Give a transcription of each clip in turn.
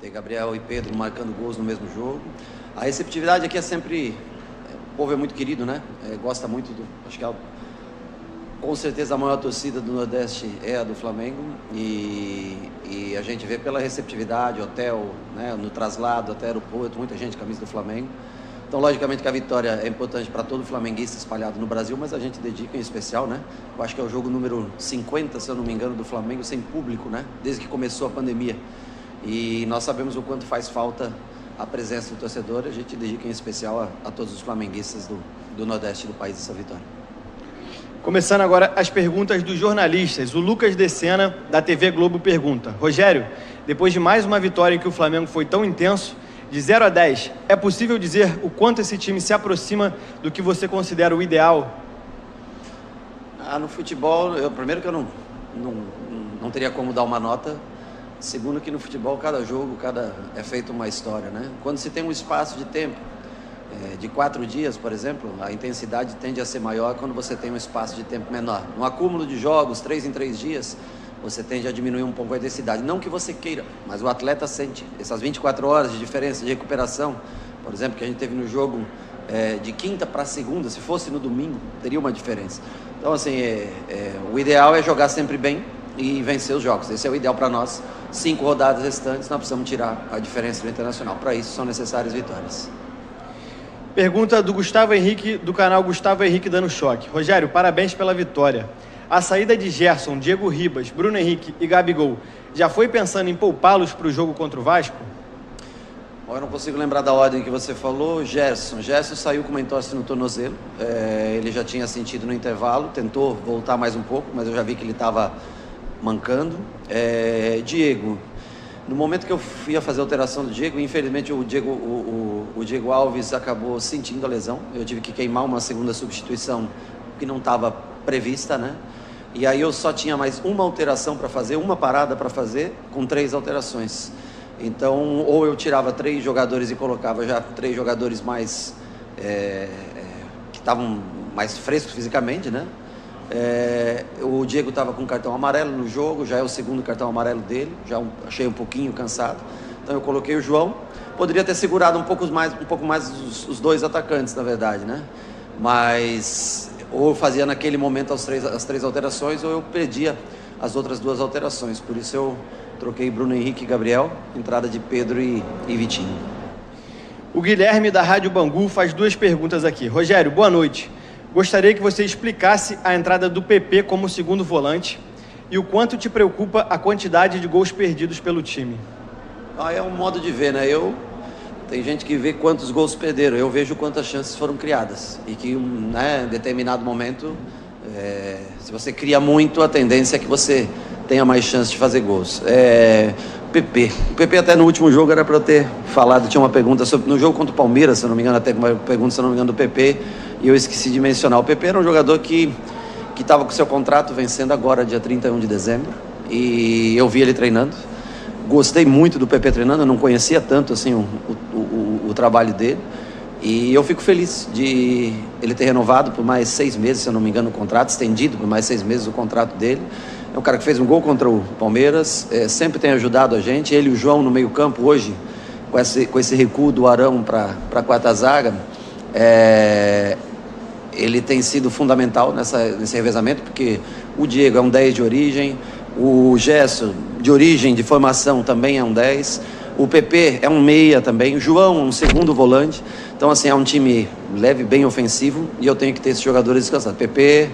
ter Gabriel e Pedro marcando gols no mesmo jogo. A receptividade aqui é sempre... O povo é muito querido, né? Gosta muito do... Acho que com certeza a maior torcida do Nordeste é a do Flamengo. E a gente vê pela receptividade, hotel, né? No traslado até aeroporto, muita gente camisa do Flamengo. Então, logicamente que a vitória é importante para todo flamenguista espalhado no Brasil, mas a gente dedica em especial, né? Eu acho que é o jogo número 50, se eu não me engano, do Flamengo sem público, né? Desde que começou a pandemia. E nós sabemos o quanto faz falta a presença do torcedor. A gente dedica em especial a todos os flamenguistas do Nordeste do país essa vitória. Começando agora as perguntas dos jornalistas. O Lucas Decena, da TV Globo, pergunta: Rogério, depois de mais uma vitória em que o Flamengo foi tão intenso, de 0 a 10, é possível dizer o quanto esse time se aproxima do que você considera o ideal? No futebol, primeiro que eu não teria como dar uma nota. Segundo que no futebol, cada jogo, é feito uma história, né? Quando se tem um espaço de tempo, de 4 dias, por exemplo, a intensidade tende a ser maior quando você tem um espaço de tempo menor. No acúmulo de jogos, 3 em 3 dias, você tende a diminuir um pouco a intensidade. Não que você queira, mas o atleta sente essas 24 horas de diferença de recuperação. Por exemplo, que a gente teve no jogo de quinta para segunda, se fosse no domingo, teria uma diferença. Então, assim, o ideal é jogar sempre bem e vencer os jogos. Esse é o ideal para nós. 5 rodadas restantes, nós precisamos tirar a diferença do Internacional. Para isso, são necessárias vitórias. Pergunta do Gustavo Henrique, do canal Gustavo Henrique Dando Choque. Rogério, parabéns pela vitória. A saída de Gerson, Diego Ribas, Bruno Henrique e Gabigol, já foi pensando em poupá-los para o jogo contra o Vasco? Eu não consigo lembrar da ordem que você falou. Gerson saiu com uma entorse no tornozelo. Ele já tinha sentido no intervalo, tentou voltar mais um pouco, mas eu já vi que ele estava mancando. Diego, no momento que eu ia fazer a alteração do Diego, infelizmente o Diego Alves acabou sentindo a lesão. Eu tive que queimar uma segunda substituição que não estava prevista, né? E aí eu só tinha mais uma alteração para fazer, uma parada para fazer, com 3 alterações. Então, ou eu tirava 3 jogadores e colocava já 3 jogadores mais que estavam mais frescos fisicamente, né? O Diego estava com cartão amarelo no jogo, já é o segundo cartão amarelo dele, já achei um pouquinho cansado. Então eu coloquei o João. Poderia ter segurado um pouco mais os 2 atacantes, na verdade, né? Mas ou eu fazia naquele momento as 3 alterações, ou eu perdia as outras 2 alterações. Por isso eu troquei Bruno Henrique e Gabriel, entrada de Pedro e Vitinho. O Guilherme, da Rádio Bangu, faz 2 perguntas aqui. Rogério, boa noite. Gostaria que você explicasse a entrada do PP como segundo volante e o quanto te preocupa a quantidade de gols perdidos pelo time. É um modo de ver, né? Tem gente que vê quantos gols perderam, eu vejo quantas chances foram criadas. E que em determinado momento, se você cria muito, a tendência é que você tenha mais chance de fazer gols. O PP até no último jogo era para eu ter falado, tinha uma pergunta sobre, no jogo contra o Palmeiras, se eu não me engano, até uma pergunta, se eu não me engano, do PP, e eu esqueci de mencionar. O PP era um jogador que estava com seu contrato vencendo agora, dia 31 de dezembro, e eu vi ele treinando. Gostei muito do PP treinando, eu não conhecia tanto assim o trabalho dele, e eu fico feliz de ele ter renovado por mais 6 meses, se eu não me engano, o contrato, estendido por mais 6 meses o contrato dele. É um cara que fez um gol contra o Palmeiras, sempre tem ajudado a gente. Ele e o João no meio campo hoje, com esse recuo do Arão para a quarta zaga, ele tem sido fundamental nesse revezamento, porque o Diego é um 10 de origem, o Gerson, de origem, de formação, também é um 10, o PP é um meia também, o João um segundo volante. Então, assim, é um time leve, bem ofensivo, e eu tenho que ter esses jogadores descansados. PP,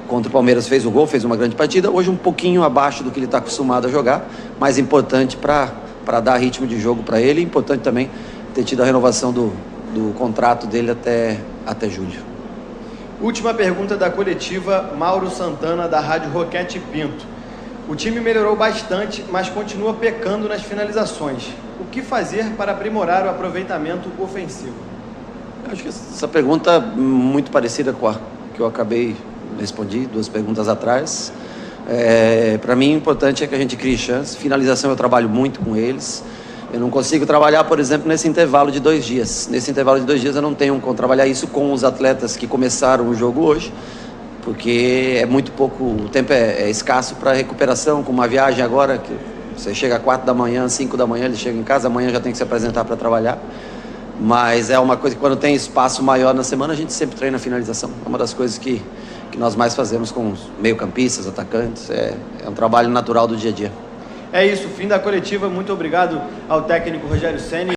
contra o Palmeiras, fez o gol, fez uma grande partida, hoje um pouquinho abaixo do que ele está acostumado a jogar, mas importante para dar ritmo de jogo para ele, e importante também ter tido a renovação do contrato dele até julho. Última pergunta da coletiva, Mauro Santana, da Rádio Roquete Pinto. O time melhorou bastante, mas continua pecando nas finalizações. O que fazer para aprimorar o aproveitamento ofensivo? Acho que essa pergunta é muito parecida com a que eu respondi 2 perguntas atrás. Para mim, o importante é que a gente crie chance. Finalização eu trabalho muito com eles. Eu não consigo trabalhar, por exemplo, nesse intervalo de 2 dias. Nesse intervalo de 2 dias eu não tenho como trabalhar isso com os atletas que começaram o jogo hoje, porque é muito pouco, o tempo é escasso para recuperação, com uma viagem agora, que Você chega às 4 da manhã, 5 da manhã, ele chega em casa, amanhã já tem que se apresentar para trabalhar. Mas é uma coisa que quando tem espaço maior na semana, a gente sempre treina a finalização. É uma das coisas que nós mais fazemos com os meio-campistas, atacantes. É um trabalho natural do dia a dia. É isso, fim da coletiva. Muito obrigado ao técnico Rogério Ceni.